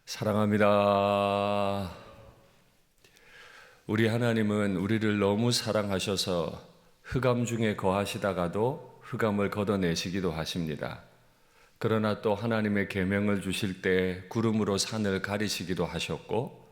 사랑합니다. 우리 하나님은 우리를 너무 사랑하셔서 흑암 중에 거하시다가도 흑암을 걷어내시기도 하십니다. 그러나 또 하나님의 계명을 주실 때 구름으로 산을 가리시기도 하셨고,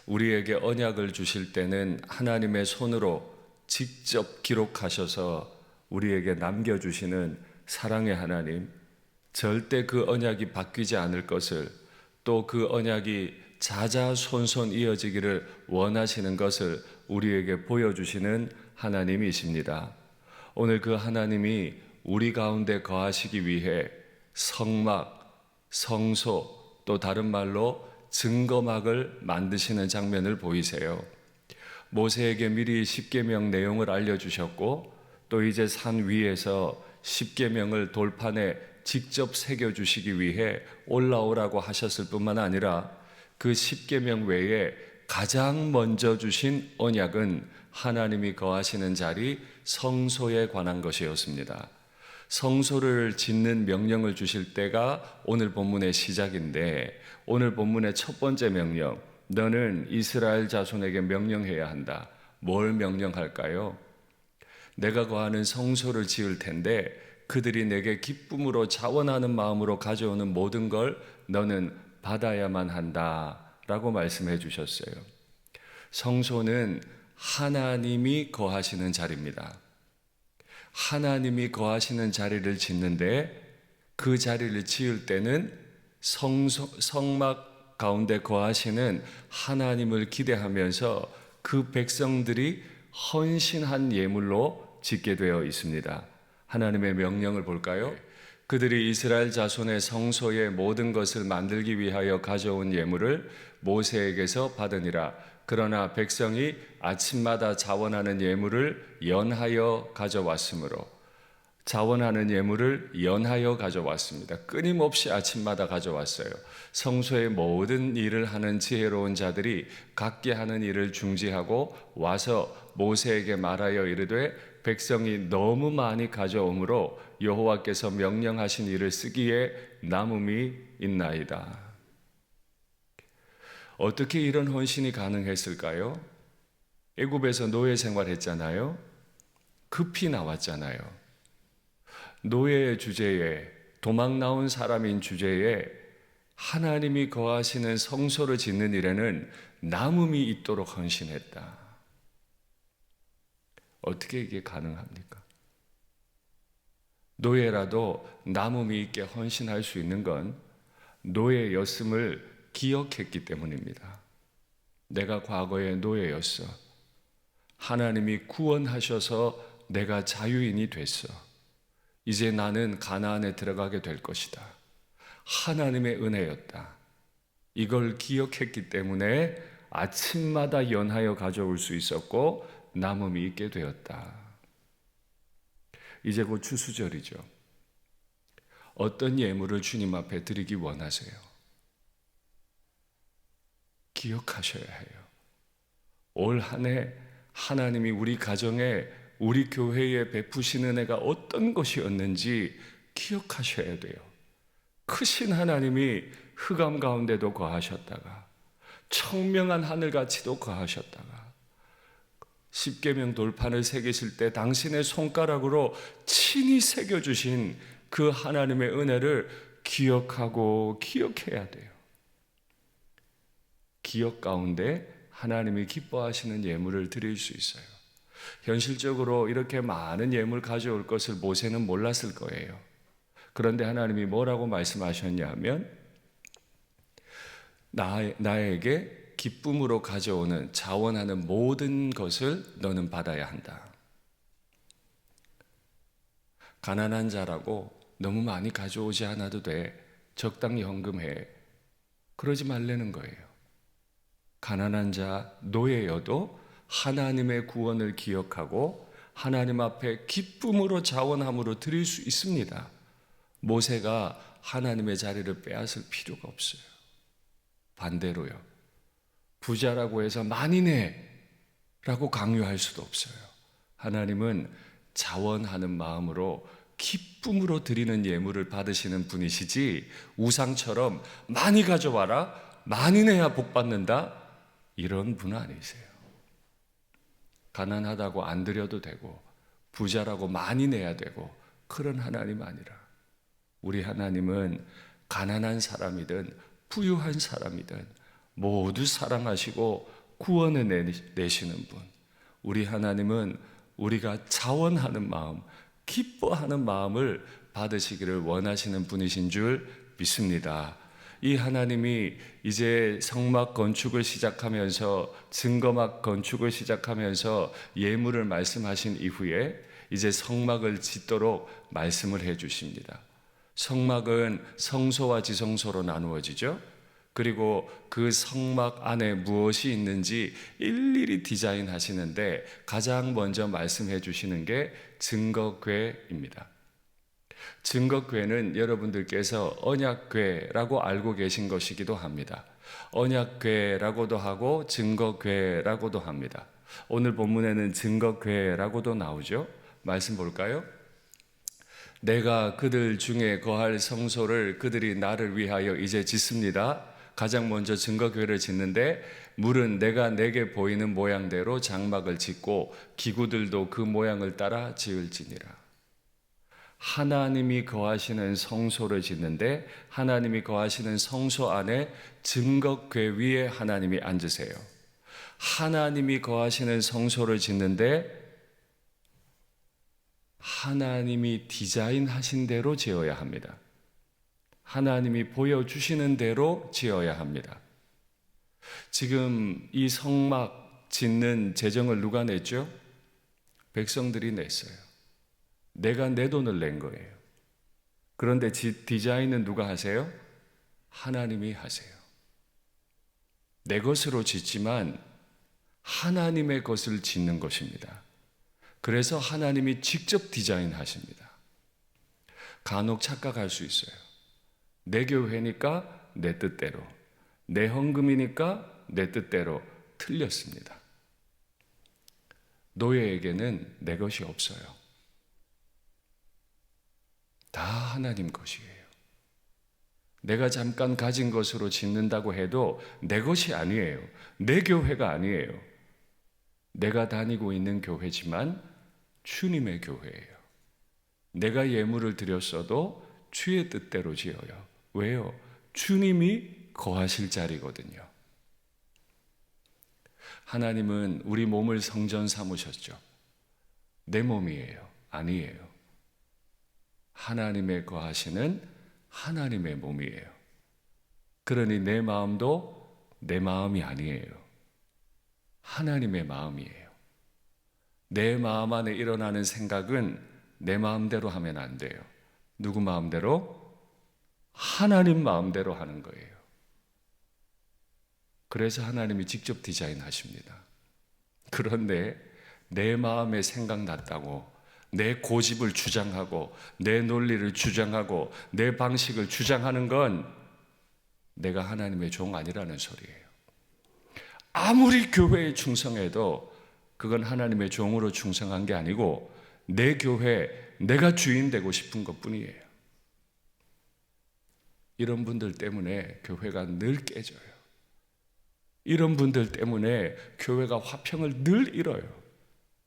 우리에게 언약을 주실 때는 하나님의 손으로 직접 기록하셔서 우리에게 남겨주시는 사랑의 하나님, 절대 그 언약이 바뀌지 않을 것을, 또 그 언약이 자자손손 이어지기를 원하시는 것을 우리에게 보여주시는 하나님이십니다. 오늘 그 하나님이 우리 가운데 거하시기 위해 성막, 성소, 또 다른 말로 증거막을 만드시는 장면을 보이세요. 모세에게 미리 십계명 내용을 알려주셨고, 또 이제 산 위에서 십계명을 돌판에 직접 새겨주시기 위해 올라오라고 하셨을 뿐만 아니라 그 십계명 외에 가장 먼저 주신 언약은 하나님이 거하시는 자리 성소에 관한 것이었습니다. 성소를 짓는 명령을 주실 때가 오늘 본문의 시작인데, 오늘 본문의 첫 번째 명령, 너는 이스라엘 자손에게 명령해야 한다. 뭘 명령할까요? 내가 거하는 성소를 지을 텐데 그들이 내게 기쁨으로 자원하는 마음으로 가져오는 모든 걸 너는 받아야만 한다 라고 말씀해 주셨어요. 성소는 하나님이 거하시는 자리입니다. 하나님이 거하시는 자리를 짓는데, 그 자리를 지을 때는 성막 가운데 거하시는 하나님을 기대하면서 그 백성들이 헌신한 예물로 짓게 되어 있습니다. 하나님의 명령을 볼까요? 그들이 이스라엘 자손의 성소의 모든 것을 만들기 위하여 가져온 예물을 모세에게서 받으니라. 그러나 백성이 아침마다 자원하는 예물을 연하여 가져왔으므로, 자원하는 예물을 연하여 가져왔습니다. 끊임없이 아침마다 가져왔어요. 성소의 모든 일을 하는 지혜로운 자들이 각기 하는 일을 중지하고 와서 모세에게 말하여 이르되, 백성이 너무 많이 가져오므로 여호와께서 명령하신 일을 쓰기에 남음이 있나이다. 어떻게 이런 헌신이 가능했을까요? 애굽에서 노예 생활했잖아요. 급히 나왔잖아요. 노예의 주제에, 도망 나온 사람인 주제에 하나님이 거하시는 성소를 짓는 일에는 남음이 있도록 헌신했다. 어떻게 이게 가능합니까? 노예라도 남음이 있게 헌신할 수 있는 건 노예였음을 기억했기 때문입니다. 내가 과거에 노예였어. 하나님이 구원하셔서 내가 자유인이 됐어. 이제 나는 가나안에 들어가게 될 것이다. 하나님의 은혜였다. 이걸 기억했기 때문에 아침마다 연하여 가져올 수 있었고 남음이 있게 되었다. 이제 곧 추수절이죠. 어떤 예물을 주님 앞에 드리기 원하세요? 기억하셔야 해요. 올 한 해 하나님이 우리 가정에, 우리 교회에 베푸시는 은혜가 어떤 것이었는지 기억하셔야 돼요. 크신 하나님이 흑암 가운데도 거하셨다가, 청명한 하늘같이도 거하셨다가, 십계명 돌판을 새기실 때 당신의 손가락으로 친히 새겨주신 그 하나님의 은혜를 기억하고 기억해야 돼요. 기억 가운데 하나님이 기뻐하시는 예물을 드릴 수 있어요. 현실적으로 이렇게 많은 예물 가져올 것을 모세는 몰랐을 거예요. 그런데 하나님이 뭐라고 말씀하셨냐면, 나에게 기쁨으로 가져오는, 자원하는 모든 것을 너는 받아야 한다. 가난한 자라고 너무 많이 가져오지 않아도 돼. 적당히 헌금해. 그러지 말라는 거예요. 가난한 자, 노예여도 하나님의 구원을 기억하고 하나님 앞에 기쁨으로 자원함으로 드릴 수 있습니다. 모세가 하나님의 자리를 빼앗을 필요가 없어요. 반대로요. 부자라고 해서 많이 내라고 강요할 수도 없어요. 하나님은 자원하는 마음으로 기쁨으로 드리는 예물을 받으시는 분이시지, 우상처럼 많이 가져와라, 많이 내야 복 받는다, 이런 분 아니세요. 가난하다고 안 드려도 되고 부자라고 많이 내야 되고 그런 하나님 아니라, 우리 하나님은 가난한 사람이든 부유한 사람이든 모두 사랑하시고 구원해 내시는 분. 우리 하나님은 우리가 자원하는 마음, 기뻐하는 마음을 받으시기를 원하시는 분이신 줄 믿습니다. 이 하나님이 이제 성막 건축을 시작하면서, 증거막 건축을 시작하면서 예물을 말씀하신 이후에 이제 성막을 짓도록 말씀을 해 주십니다. 성막은 성소와 지성소로 나누어지죠. 그리고 그 성막 안에 무엇이 있는지 일일이 디자인하시는데 가장 먼저 말씀해 주시는 게 증거궤입니다. 증거궤는 여러분들께서 언약궤라고 알고 계신 것이기도 합니다. 언약궤라고도 하고 증거궤라고도 합니다. 오늘 본문에는 증거궤라고도 나오죠. 말씀 볼까요? 내가 그들 중에 거할 성소를 그들이 나를 위하여 이제 짓습니다. 가장 먼저 증거궤를 짓는데, 물은 내가 내게 보이는 모양대로 장막을 짓고 기구들도 그 모양을 따라 지을지니라. 하나님이 거하시는 성소를 짓는데, 하나님이 거하시는 성소 안에 증거궤 위에 하나님이 앉으세요. 하나님이 거하시는 성소를 짓는데 하나님이 디자인하신 대로 지어야 합니다. 하나님이 보여주시는 대로 지어야 합니다. 지금 이 성막 짓는 재정을 누가 냈죠? 백성들이 냈어요. 내가 내 돈을 낸 거예요. 그런데 디자인은 누가 하세요? 하나님이 하세요. 내 것으로 짓지만 하나님의 것을 짓는 것입니다. 그래서 하나님이 직접 디자인하십니다. 간혹 착각할 수 있어요. 내 교회니까 내 뜻대로, 내 헌금이니까 내 뜻대로. 틀렸습니다. 노예에게는 내 것이 없어요. 다 하나님 것이에요. 내가 잠깐 가진 것으로 짓는다고 해도 내 것이 아니에요. 내 교회가 아니에요. 내가 다니고 있는 교회지만 주님의 교회예요. 내가 예물을 드렸어도 주의 뜻대로 지어요. 왜요? 주님이 거하실 자리거든요. 하나님은 우리 몸을 성전 삼으셨죠. 내 몸이에요. 아니에요. 하나님의 거하시는 하나님의 몸이에요. 그러니 내 마음도 내 마음이 아니에요. 하나님의 마음이에요. 내 마음 안에 일어나는 생각은 내 마음대로 하면 안 돼요. 누구 마음대로? 하나님 마음대로 하는 거예요. 그래서 하나님이 직접 디자인하십니다. 그런데 내 마음에 생각났다고 내 고집을 주장하고 내 논리를 주장하고 내 방식을 주장하는 건 내가 하나님의 종 아니라는 소리예요. 아무리 교회에 충성해도 그건 하나님의 종으로 충성한 게 아니고 내 교회, 내가 주인 되고 싶은 것뿐이에요. 이런 분들 때문에 교회가 늘 깨져요. 이런 분들 때문에 교회가 화평을 늘 잃어요.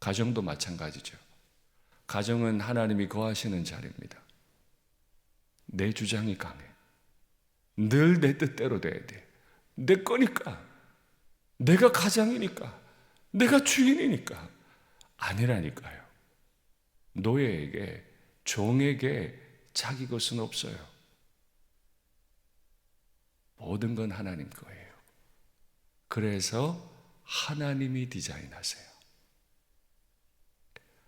가정도 마찬가지죠. 가정은 하나님이 거하시는 자리입니다. 내 주장이 강해. 늘 내 뜻대로 돼야 돼. 내 거니까. 내가 가장이니까. 내가 주인이니까. 아니라니까요. 노예에게, 종에게 자기 것은 없어요. 모든 건 하나님 거예요. 그래서 하나님이 디자인하세요.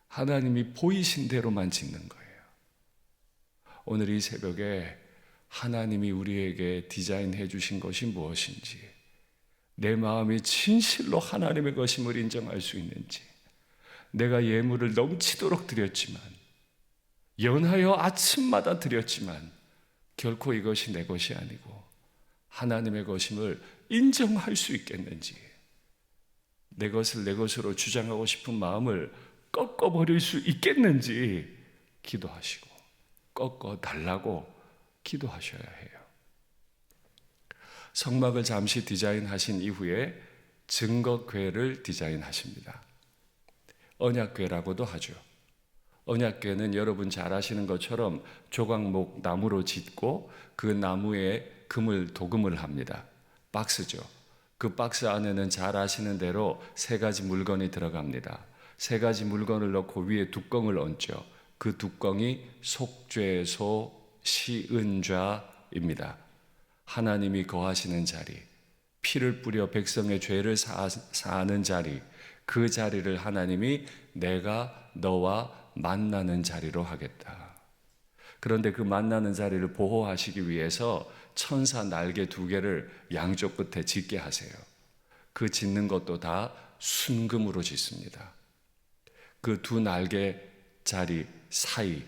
하나님이 보이신 대로만 짓는 거예요. 오늘 이 새벽에 하나님이 우리에게 디자인해 주신 것이 무엇인지, 내 마음이 진실로 하나님의 것임을 인정할 수 있는지, 내가 예물을 넘치도록 드렸지만, 연하여 아침마다 드렸지만 결코 이것이 내 것이 아니고 하나님의 것임을 인정할 수 있겠는지, 내 것을 내 것으로 주장하고 싶은 마음을 꺾어버릴 수 있겠는지 기도하시고 꺾어달라고 기도하셔야 해요. 성막을 잠시 디자인하신 이후에 증거궤를 디자인하십니다. 언약궤라고도 하죠. 언약궤는 여러분 잘 아시는 것처럼 조각목 나무로 짓고 그 나무에 도금을 합니다. 박스죠. 그 박스 안에는 잘 아시는 대로 세 가지 물건이 들어갑니다. 세 가지 물건을 넣고 위에 뚜껑을 얹죠. 그 뚜껑이 속죄소 시은좌입니다. 하나님이 거하시는 자리, 피를 뿌려 백성의 죄를 사하는 자리, 그 자리를 하나님이 내가 너와 만나는 자리로 하겠다. 그런데 그 만나는 자리를 보호하시기 위해서 천사 날개 2개를 양쪽 끝에 짓게 하세요. 그 짓는 것도 다 순금으로 짓습니다. 그 2 날개 자리 사이,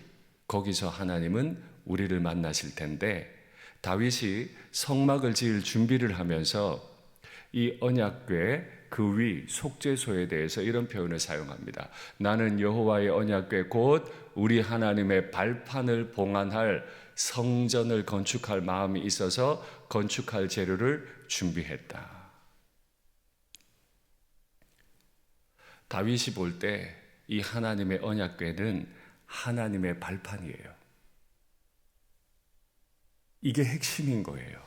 거기서 하나님은 우리를 만나실 텐데, 다윗이 성막을 지을 준비를 하면서 이 언약궤 그 위 속죄소에 대해서 이런 표현을 사용합니다. 나는 여호와의 언약궤 곧 우리 하나님의 발판을 봉안할 성전을 건축할 마음이 있어서 건축할 재료를 준비했다. 다윗이 볼 때 이 하나님의 언약궤는 하나님의 발판이에요. 이게 핵심인 거예요.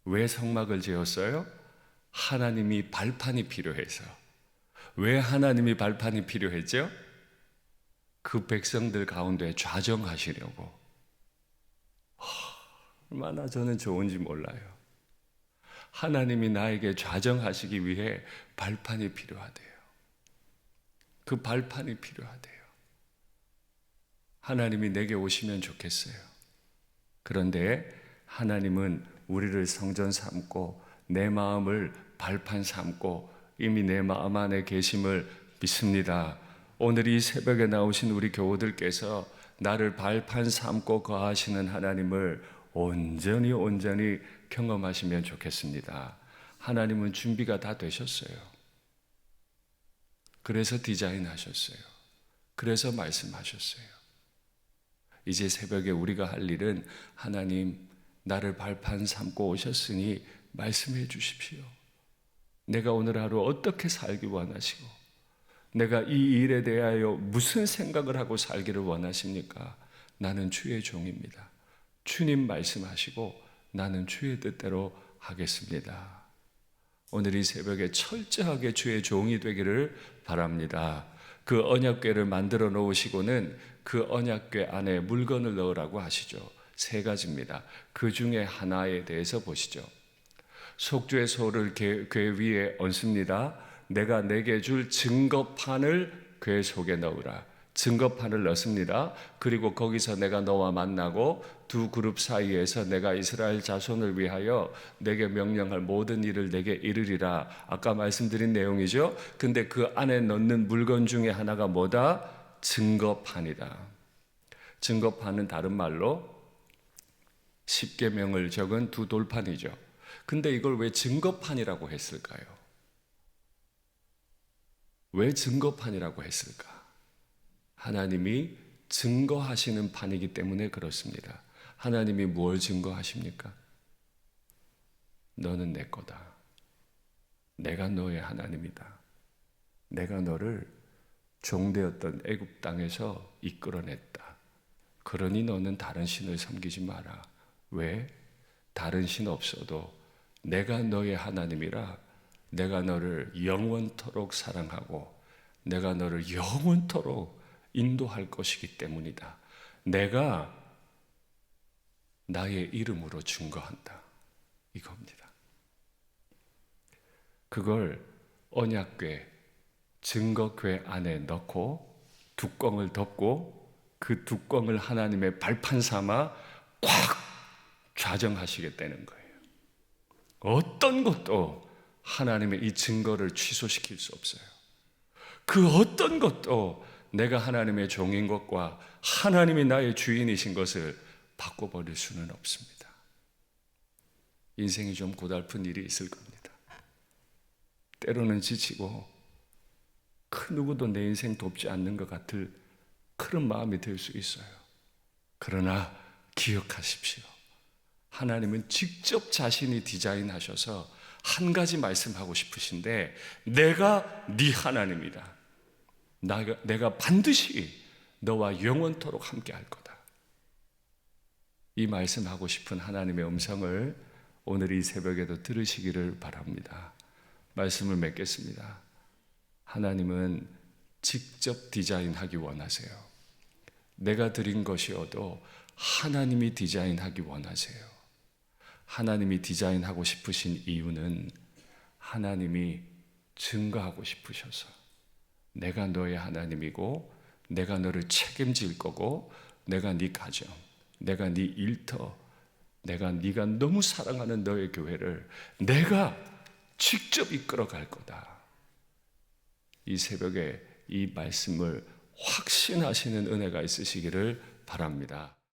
왜 성막을 지었어요? 하나님이 발판이 필요해서. 왜 하나님이 발판이 필요했죠? 그 백성들 가운데 좌정하시려고. 얼마나 저는 좋은지 몰라요. 하나님이 나에게 좌정하시기 위해 발판이 필요하대요. 그 발판이 필요하대요. 하나님이 내게 오시면 좋겠어요. 그런데 하나님은 우리를 성전 삼고 내 마음을 발판 삼고 이미 내 마음 안에 계심을 믿습니다. 오늘 이 새벽에 나오신 우리 교우들께서 나를 발판 삼고 거하시는 하나님을 온전히 경험하시면 좋겠습니다. 하나님은 준비가 다 되셨어요. 그래서 디자인하셨어요. 그래서 말씀하셨어요. 이제 새벽에 우리가 할 일은 하나님 나를 발판 삼고 오셨으니 말씀해 주십시오. 내가 오늘 하루 어떻게 살기 원하시고 내가 이 일에 대하여 무슨 생각을 하고 살기를 원하십니까? 나는 주의 종입니다. 주님 말씀하시고 나는 주의 뜻대로 하겠습니다. 오늘 이 새벽에 철저하게 주의 종이 되기를 바랍니다. 그 언약궤를 만들어 놓으시고는 그 언약궤 안에 물건을 넣으라고 하시죠. 3가지입니다. 그 중에 하나에 대해서 보시죠. 속죄소를 궤 위에 얹습니다. 내가 내게 줄 증거판을 궤 속에 넣으라. 증거판을 넣습니다. 그리고 거기서 내가 너와 만나고 2 그룹 사이에서 내가 이스라엘 자손을 위하여 내게 명령할 모든 일을 내게 이르리라. 아까 말씀드린 내용이죠. 근데 그 안에 넣는 물건 중에 하나가 뭐다? 증거판이다. 증거판은 다른 말로 10계명을 적은 2 돌판이죠. 근데 이걸 왜 증거판이라고 했을까요? 왜 증거판이라고 했을까? 하나님이 증거하시는 판이기 때문에 그렇습니다. 하나님이 뭘 증거하십니까? 너는 내 거다. 내가 너의 하나님이다. 내가 너를 종되었던 애굽 땅에서 이끌어냈다. 그러니 너는 다른 신을 섬기지 마라. 왜? 다른 신 없어도 내가 너의 하나님이라 내가 너를 영원토록 사랑하고 내가 너를 영원토록 인도할 것이기 때문이다. 내가 나의 이름으로 증거한다. 이겁니다. 그걸 언약궤, 증거궤 안에 넣고 뚜껑을 덮고 그 뚜껑을 하나님의 발판 삼아 꽉 좌정하시겠다는 거예요. 어떤 것도 하나님의 이 증거를 취소시킬 수 없어요. 그 어떤 것도 내가 하나님의 종인 것과 하나님이 나의 주인이신 것을 바꿔버릴 수는 없습니다. 인생이 좀 고달픈 일이 있을 겁니다. 때로는 지치고 그 누구도 내 인생 돕지 않는 것 같을 그런 마음이 들 수 있어요. 그러나 기억하십시오. 하나님은 직접 자신이 디자인하셔서 한 가지 말씀하고 싶으신데, 내가 네 하나님이다. 내가 반드시 너와 영원토록 함께 할 거다. 이 말씀하고 싶은 하나님의 음성을 오늘 이 새벽에도 들으시기를 바랍니다. 말씀을 맺겠습니다. 하나님은 직접 디자인하기 원하세요. 내가 드린 것이어도 하나님이 디자인하기 원하세요. 하나님이 디자인하고 싶으신 이유는 하나님이 증거하고 싶으셔서, 내가 너의 하나님이고 내가 너를 책임질 거고, 내가 네 가정, 내가 네 일터, 네가 너무 사랑하는 너의 교회를 내가 직접 이끌어 갈 거다. 이 새벽에 이 말씀을 확신하시는 은혜가 있으시기를 바랍니다.